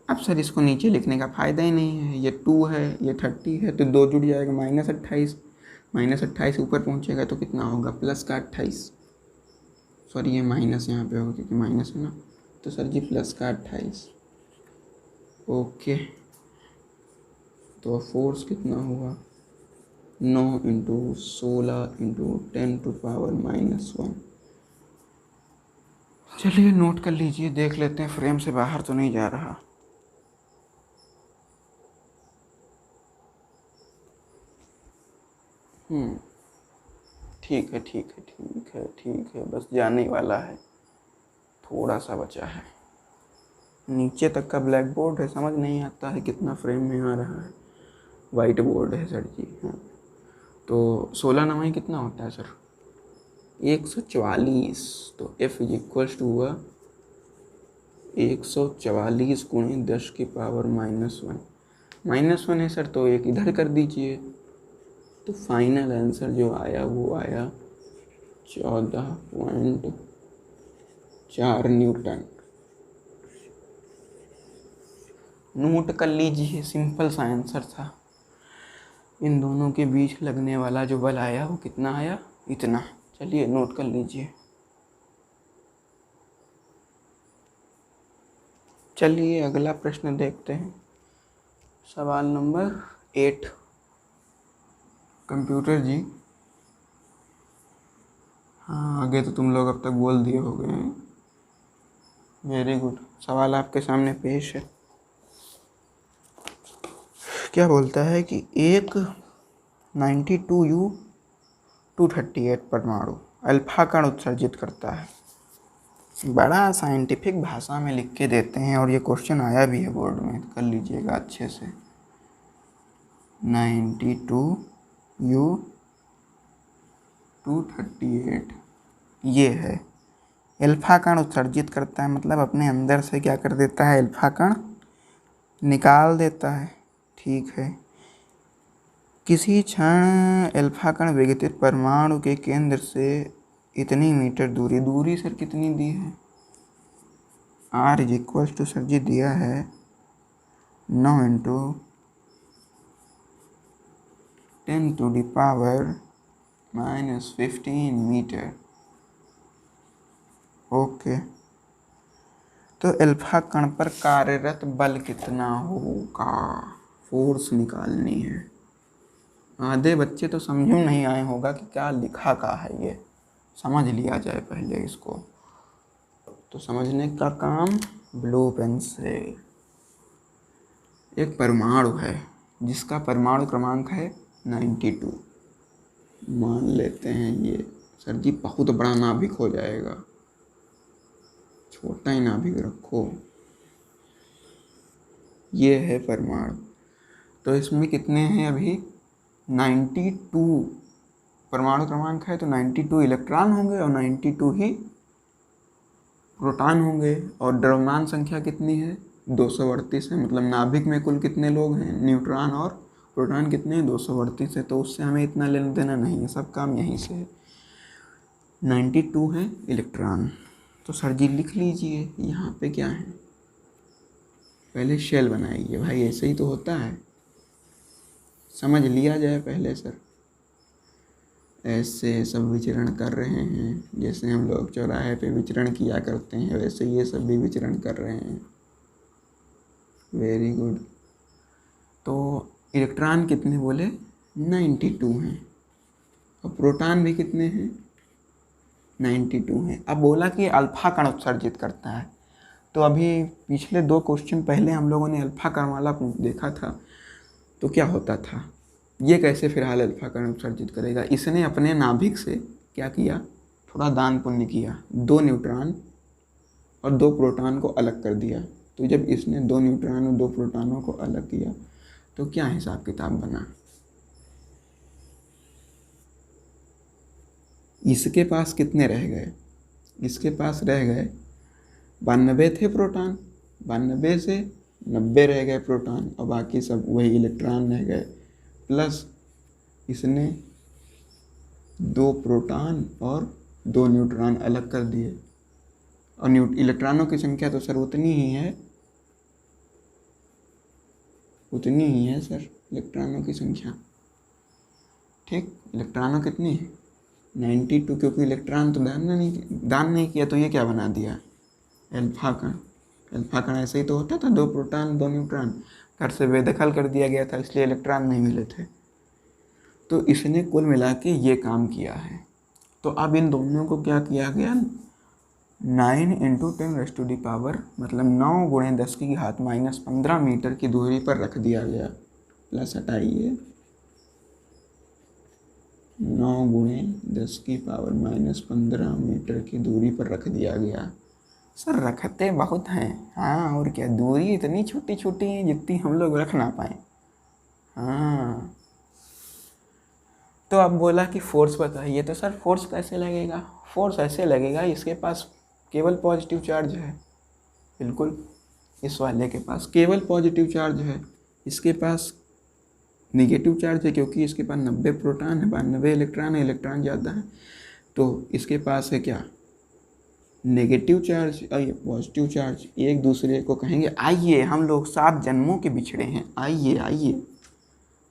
अब सर इसको नीचे लिखने का फ़ायदा ही नहीं है, ये 2 है ये 30 है, तो 2 जुड़ जाएगा -28, -28 ऊपर पहुंचेगा तो कितना होगा प्लस का 28, सॉरी ये माइनस यहाँ पे होगा क्योंकि माइनस है ना, तो सर जी प्लस का 28। ओके, तो फोर्स कितना हुआ 9 × 16 × 10⁻⁻1। चलिए नोट कर लीजिए, देख लेते हैं फ्रेम से बाहर तो नहीं जा रहा। ठीक है ठीक है ठीक है ठीक है, बस जाने ही वाला है, थोड़ा सा बचा है। नीचे तक का ब्लैक बोर्ड है, समझ नहीं आता है कितना फ्रेम में आ रहा है। वाइट बोर्ड है सर जी। हाँ, तो 16 9 कितना होता है सर 144, तो F = हुआ 144 × 10⁻⁻1। -1 है सर, तो एक इधर कर दीजिए, तो फाइनल आंसर जो आया वो आया 14.4 न्यूटन। नोट कर लीजिए, सिंपल सा आंसर था। इन दोनों के बीच लगने वाला जो बल आया वो कितना आया, इतना। चलिए नोट कर लीजिए। चलिए अगला प्रश्न देखते हैं, सवाल नंबर 8। कंप्यूटर जी, हाँ आगे तो तुम लोग अब तक बोल दिए हो गए हैं, वेरी गुड। सवाल आपके सामने पेश है। क्या बोलता है कि एक 92U-238 परमाणु अल्फा कण उत्सर्जित करता है। बड़ा साइंटिफिक भाषा में लिख के देते हैं, और ये क्वेश्चन आया भी है बोर्ड में, कर लीजिएगा अच्छे से। 92U-238 ये है, अल्फा कण उत्सर्जित करता है, मतलब अपने अंदर से क्या कर देता है, अल्फा कण निकाल देता है। ठीक है, किसी क्षण अल्फा कण विघटित परमाणु के केंद्र से इतनी मीटर दूरी सर कितनी दी है, R = सर जी दिया है 9 × 10⁻⁻15 मीटर। ओके, तो अल्फा कण पर कार्यरत बल कितना होगा, फोर्स निकालनी है। आधे बच्चे तो समझ में नहीं आए होगा कि क्या लिखा का है, ये समझ लिया जाए पहले इसको, तो समझने का काम ब्लू पेन से। एक परमाणु है जिसका परमाणु क्रमांक है 92, मान लेते हैं ये सर जी बहुत बड़ा नाभिक हो जाएगा, छोटा ही नाभिक रखो। ये है परमाणु, तो इसमें कितने हैं अभी 92 परमाणु क्रमांक है, तो 92 इलेक्ट्रॉन होंगे और 92 ही प्रोटॉन होंगे। और द्रव्यमान संख्या कितनी है 238 है, मतलब नाभिक में कुल कितने लोग हैं, न्यूट्रॉन और प्रोटॉन कितने हैं 238 है, तो उससे हमें इतना लेना देना नहीं है, सब काम यहीं से है। 92 है इलेक्ट्रॉन, तो सर जी लिख लीजिए यहाँ पे क्या है, पहले शेल बनाइए भाई, ऐसे ही तो होता है, समझ लिया जाए पहले सर। ऐसे सब विचरण कर रहे हैं, जैसे हम लोग चौराहे पे विचरण किया करते हैं, वैसे ये सब भी विचरण कर रहे हैं, वेरी गुड। तो इलेक्ट्रॉन कितने बोले 92 हैं, और प्रोटॉन भी कितने हैं 92 हैं। अब बोला कि अल्फा कण उत्सर्जित करता है, तो अभी पिछले 2 क्वेश्चन पहले हम लोगों ने अल्फा कण वाला देखा था, तो क्या होता था, ये कैसे फिलहाल अल्फा कण उत्सर्जित करेगा। इसने अपने नाभिक से क्या किया, थोड़ा दान पुण्य किया, 2 न्यूट्रॉन और 2 प्रोटॉन को अलग कर दिया। तो जब इसने 2 न्यूट्रॉन और 2 प्रोटॉनों को अलग किया तो क्या हिसाब किताब बना, इसके पास कितने रह गए, इसके पास रह गए 92 थे प्रोटॉन, 92 से 90 रह गए प्रोटॉन, और बाकी सब वही इलेक्ट्रॉन रह गए, प्लस इसने 2 प्रोटॉन और 2 न्यूट्रॉन अलग कर दिए, और इलेक्ट्रॉनों की संख्या तो सर उतनी ही है सर इलेक्ट्रॉनों की संख्या। ठीक, इलेक्ट्रॉनों कितनी है 92, क्योंकि इलेक्ट्रॉन तो दान नहीं किया, तो ये क्या बना दिया अल्फा कण। अल्फा कण ऐसे ही तो होता था, 2 प्रोटॉन 2 न्यूट्रॉन, घर से बेदखल कर दिया गया था, इसलिए इलेक्ट्रॉन नहीं मिले थे। तो इसने कुल मिला के ये काम किया है। तो अब इन दोनों को क्या किया गया, 9 × 10⁻⁻, मतलब 9 × 10⁻⁻15 मीटर की दूरी पर रख दिया गया। प्लस हटाइए, 9 × 10⁻⁻15 मीटर की दूरी पर रख दिया गया। सर रखते बहुत हैं, हाँ, और क्या, दूरी इतनी छोटी छोटी है जितनी हम लोग रख ना पाए। हाँ, तो अब बोला कि फोर्स बताइए, तो सर फोर्स कैसे लगेगा, फोर्स ऐसे लगेगा, इसके पास केवल पॉजिटिव चार्ज है। बिल्कुल, इस वाले के पास केवल पॉजिटिव चार्ज है, इसके पास निगेटिव चार्ज है, क्योंकि इसके पास 90 प्रोटॉन है, 92 इलेक्ट्रॉन है, इलेक्ट्रॉन ज़्यादा है। तो इसके पास है क्या, नेगेटिव चार्ज और ये पॉजिटिव चार्ज। एक दूसरे को कहेंगे आइए, हम लोग 7 जन्मों के बिछड़े हैं, आइए आइए।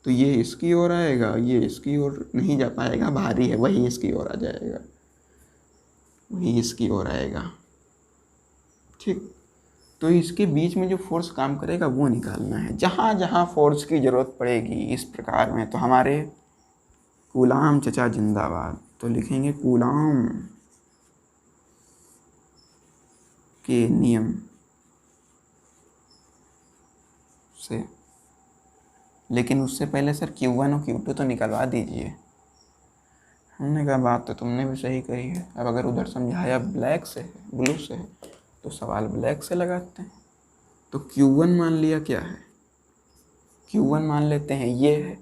तो ये इसकी ओर आएगा, ये इसकी ओर नहीं जा पाएगा, भारी है, वही इसकी ओर आ जाएगा, वही इसकी ओर आएगा। ठीक, तो इसके बीच में जो फोर्स काम करेगा वो निकालना है। जहाँ जहाँ फोर्स की ज़रूरत पड़ेगी इस प्रकार में, तो हमारे कूलाम चचा जिंदाबाद, तो लिखेंगे कूलाम के नियम से। लेकिन उससे पहले सर Q1 और Q2 तो निकलवा दीजिए। हमने कहा बात तो तुमने भी सही कही है, अब अगर उधर समझाया ब्लैक से है, ब्लू से है, तो सवाल ब्लैक से लगाते हैं। तो Q1 मान लिया क्या है, Q1 मान लेते हैं ये है,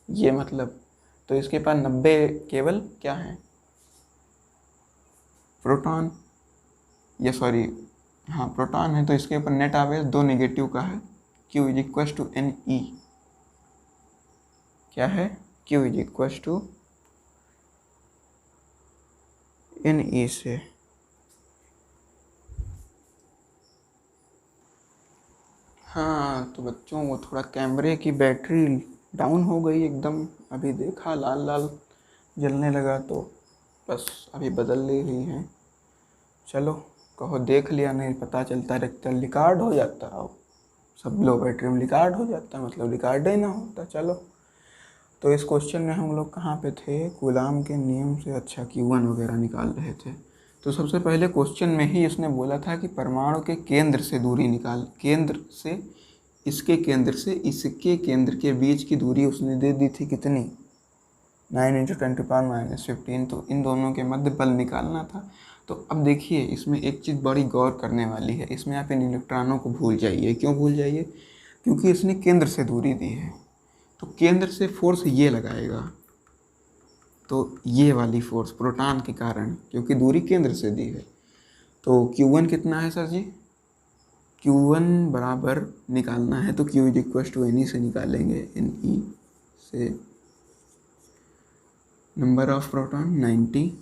ये मतलब, तो इसके पास 90 केवल क्या है, प्रोटॉन, ये सॉरी, हाँ प्रोटॉन है। तो इसके ऊपर नेट आवेश 2 नेगेटिव का है, Q = Ne, क्या है, Q = Ne से। हाँ, तो बच्चों वो थोड़ा कैमरे की बैटरी डाउन हो गई एकदम, अभी देखा लाल लाल जलने लगा, तो बस अभी बदल ले रही है। चलो कहो देख लिया, नहीं पता चलता रहता, रिकॉर्ड हो जाता, सब लो बैटरी में रिकॉर्ड हो जाता, मतलब रिकॉर्ड ही ना होता। चलो, तो इस क्वेश्चन में हम लोग कहाँ पे थे, कूलाम के नियम से, अच्छा Q1 वगैरह निकाल रहे थे। तो सबसे पहले क्वेश्चन में ही इसने बोला था कि परमाणु के केंद्र से दूरी निकाल, केंद्र से इसके केंद्र से इसके केंद्र के बीच की दूरी उसने दे दी थी कितनी, 9 × 10⁻⁻15। तो इन दोनों के मध्य बल निकालना था। तो अब देखिए, इसमें एक चीज़ बड़ी गौर करने वाली है, इसमें आप इन इलेक्ट्रॉनों को भूल जाइए। क्यों भूल जाइए, क्योंकि इसने केंद्र से दूरी दी है, तो केंद्र से फोर्स ये लगाएगा, तो ये वाली फोर्स प्रोटॉन के कारण, क्योंकि दूरी केंद्र से दी है। तो Q1 कितना है सर जी, Q1 बराबर निकालना है तो Q = Ne से निकालेंगे, Ne से नंबर ऑफ प्रोटॉन 90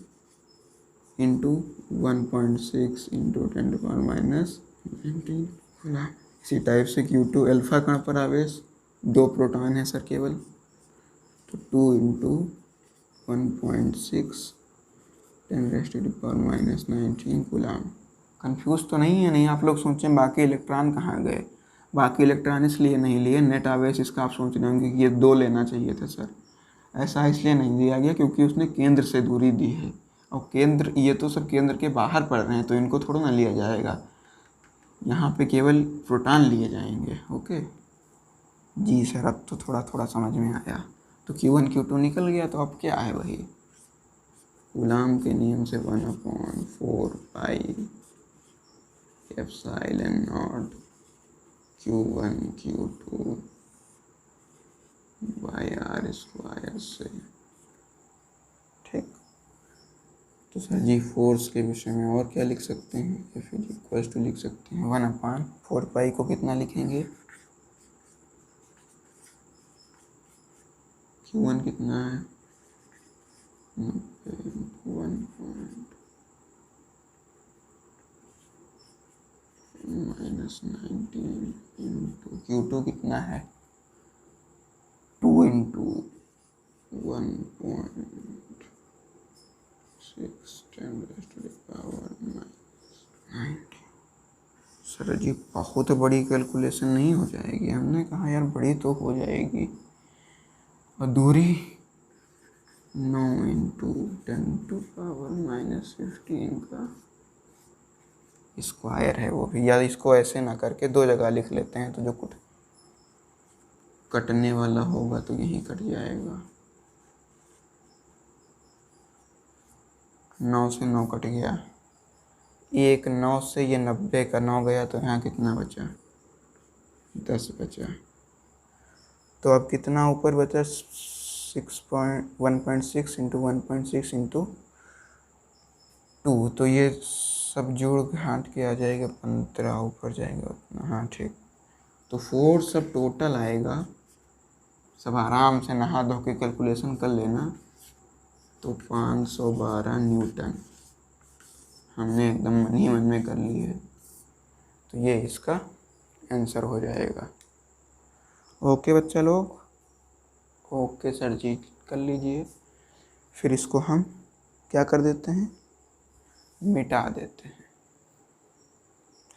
× 1.6 × 10⁻⁻19। इसी टाइप से Q2 अल्फा कण पर आवेश 2 प्रोटॉन है सर केवल, तो 2 × 1.6 10⁻⁻19 कूलाम। कंफ्यूज तो नहीं है, नहीं आप लोग सोचें बाकी इलेक्ट्रॉन कहाँ गए, बाकी इलेक्ट्रॉन इसलिए नहीं लिए, नेट आवेश इसका आप सोच रहे होंगे कि ये 2 लेना चाहिए था सर, ऐसा इसलिए नहीं दिया गया क्योंकि उसने केंद्र से दूरी दी है, और केंद्र, ये तो सब केंद्र के बाहर पड़ रहे हैं, तो इनको थोड़ा ना लिया जाएगा, यहाँ पे केवल प्रोटॉन लिए जाएंगे। ओके जी सर, अब तो थोड़ा थोड़ा समझ में आया। तो Q1 Q2 निकल गया, तो अब क्या है वही कूलाम के नियम से 1/4πε0 Q1 Q2 r² से। ठीक, तो सर जी फोर्स के विषय में और क्या लिख सकते हैं, F लिख सकते हैं 1/4π को कितना लिखेंगे, Q1 कितना है 90 × 1. -19 इंटू Q2 कितना है 2 इंटू 1.6 10⁻⁹ सर जी बहुत बड़ी कैलकुलेशन नहीं हो जाएगी? हमने कहा यार बड़ी तो हो जाएगी। और दूरी 9 इंटू 10⁻⁻15 का स्क्वायर है वो भी। या इसको ऐसे ना करके दो जगह लिख लेते हैं, तो जो कुछ कटने वाला होगा तो यहीं कट जाएगा। 9 से 9 कट गया, एक 9 से ये 90 का 9 गया, तो यहाँ कितना बचा 10 बचा। तो अब कितना ऊपर बचा 1.6 इंटू 1.6 इंटू 2, तो ये सब जोड़ घाट के आ जाएगा 15 ऊपर जाएगा उतना। हाँ ठीक। तो फोर्स सब टोटल आएगा, सब आराम से नहा धो के कैलकुलेशन कर लेना, तो 512 न्यूटन हमने एकदम मन ही मन में कर ली है। तो ये इसका आंसर हो जाएगा। ओके बच्चा लोग, ओके सर जी कर लीजिए। फिर इसको हम क्या कर देते हैं, मिटा देते हैं।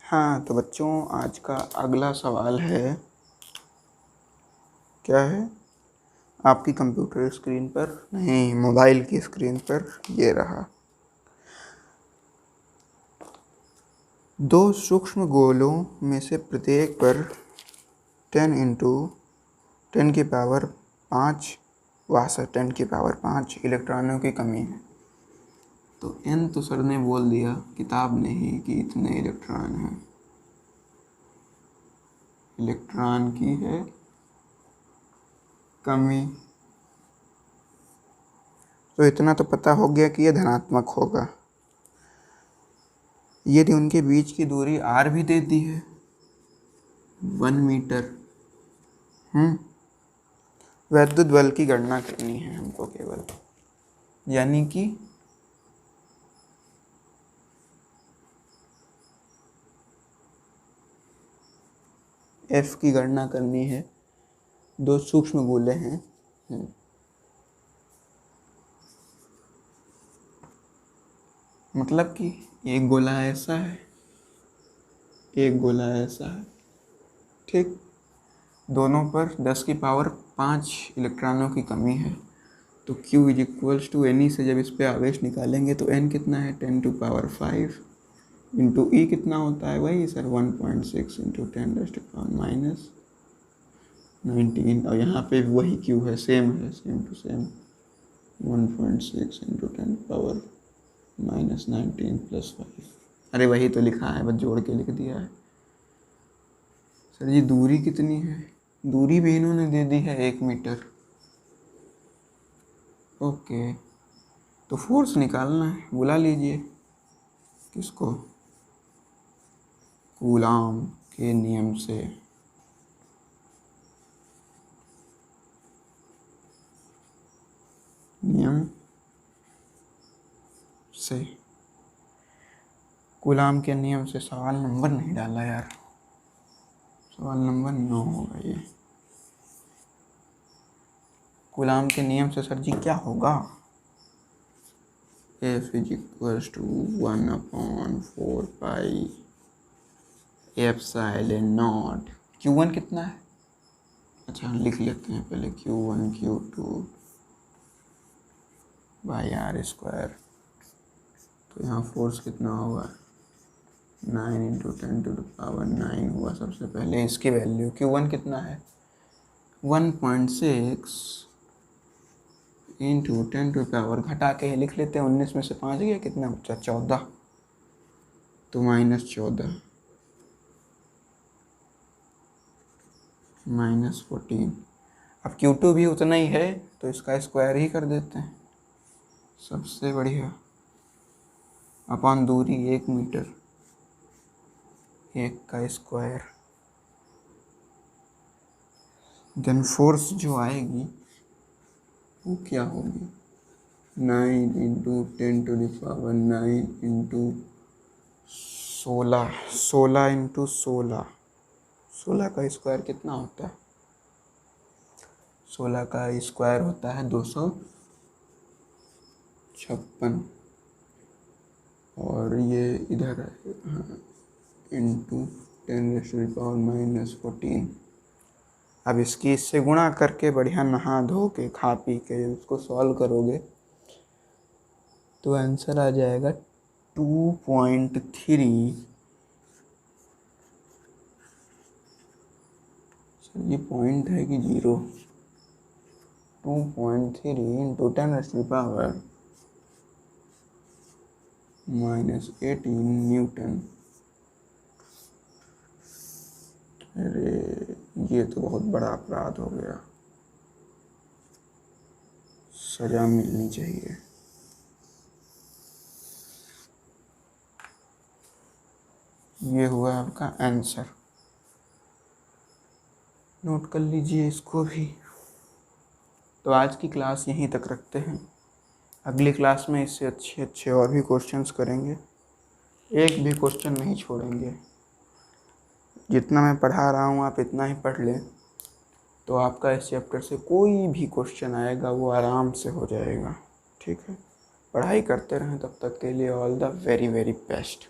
हाँ तो बच्चों आज का अगला सवाल है, क्या है, आपकी कंप्यूटर स्क्रीन पर नहीं, मोबाइल की स्क्रीन पर ये रहा। दो सूक्ष्म गोलों में से प्रत्येक पर 10 इंटू 10⁵ वासठ 10⁵ इलेक्ट्रॉनों की कमी है। तो n तो सर ने बोल दिया किताब ने ही कि इतने इलेक्ट्रॉन हैं, इलेक्ट्रॉन की है कमी। तो इतना तो पता हो गया कि ये धनात्मक होगा। यदि उनके बीच की दूरी r भी दे दी है 1 मीटर, वैद्युत बल की गणना करनी है हमको केवल, यानी कि F की गणना करनी है। दो सूक्ष्म गोले हैं, मतलब कि एक गोला ऐसा है, एक गोला ऐसा है, ठीक। दोनों पर 10⁵ इलेक्ट्रॉनों की कमी है। तो Q = Ne से जब इस पे आवेश निकालेंगे तो N कितना है 10⁵ इंटू E कितना होता है वही सर 1.6 इंटू 10⁻⁹ और यहाँ पे वही Q है, सेम है, सेम टू सेम 1.6 इंटू 10⁻⁻19 + 5। अरे वही तो लिखा है, बस जोड़ के लिख दिया है। सर जी दूरी कितनी है, दूरी भी इन्होंने दे दी है 1 मीटर। ओके तो फोर्स निकालना है, बुला लीजिए किसको, कूलाम के नियम से। कूलाम के नियम से सवाल नंबर नहीं डाला यार, सवाल नंबर 9 होगा ये। कूलाम के नियम से सर जी क्या होगा, F = 1/4πε0। Q1 कितना है, अच्छा लिख लेते हैं पहले, Q1 Q2/r²। तो यहाँ फोर्स कितना होगा 9 इंटू 10⁹ हुआ सबसे पहले। इसकी वैल्यू Q1 कितना है 1.6 इंटू 10⁻, घटा के लिख लेते हैं, 19 में से 5 गया कितना बचा 14, तो -14 -14। अब Q2 भी उतना ही है तो इसका स्क्वायर ही कर देते हैं, सबसे बढ़िया। अपन दूरी 1 मीटर, 1 का स्क्वायर, देन फोर्स जो आएगी वो क्या होगी 9 इंटू 10⁻⁹ इंटू 16, 16 इंटू 16, 16 का स्क्वायर कितना होता है? 16 का स्क्वायर होता है 256, और ये इधर है इंटू 10⁻⁻14। अब इसकी इससे गुणा करके बढ़िया नहा धो के खा पी के उसको सॉल्व करोगे तो आंसर आ जाएगा 2.3। सर ये पॉइंट है कि जीरो? 2.3 into 10⁻⁻18 Newton. अरे ये तो बहुत बड़ा अपराध हो गया, सजा मिलनी चाहिए। ये हुआ आपका आंसर, नोट कर लीजिए इसको भी। तो आज की क्लास यहीं तक रखते हैं, अगली क्लास में इससे अच्छे अच्छे और भी क्वेश्चंस करेंगे, एक भी क्वेश्चन नहीं छोड़ेंगे। जितना मैं पढ़ा रहा हूँ आप इतना ही पढ़ लें तो आपका इस चैप्टर से कोई भी क्वेश्चन आएगा वो आराम से हो जाएगा। ठीक है, पढ़ाई करते रहें, तब तक के लिए all the very very best.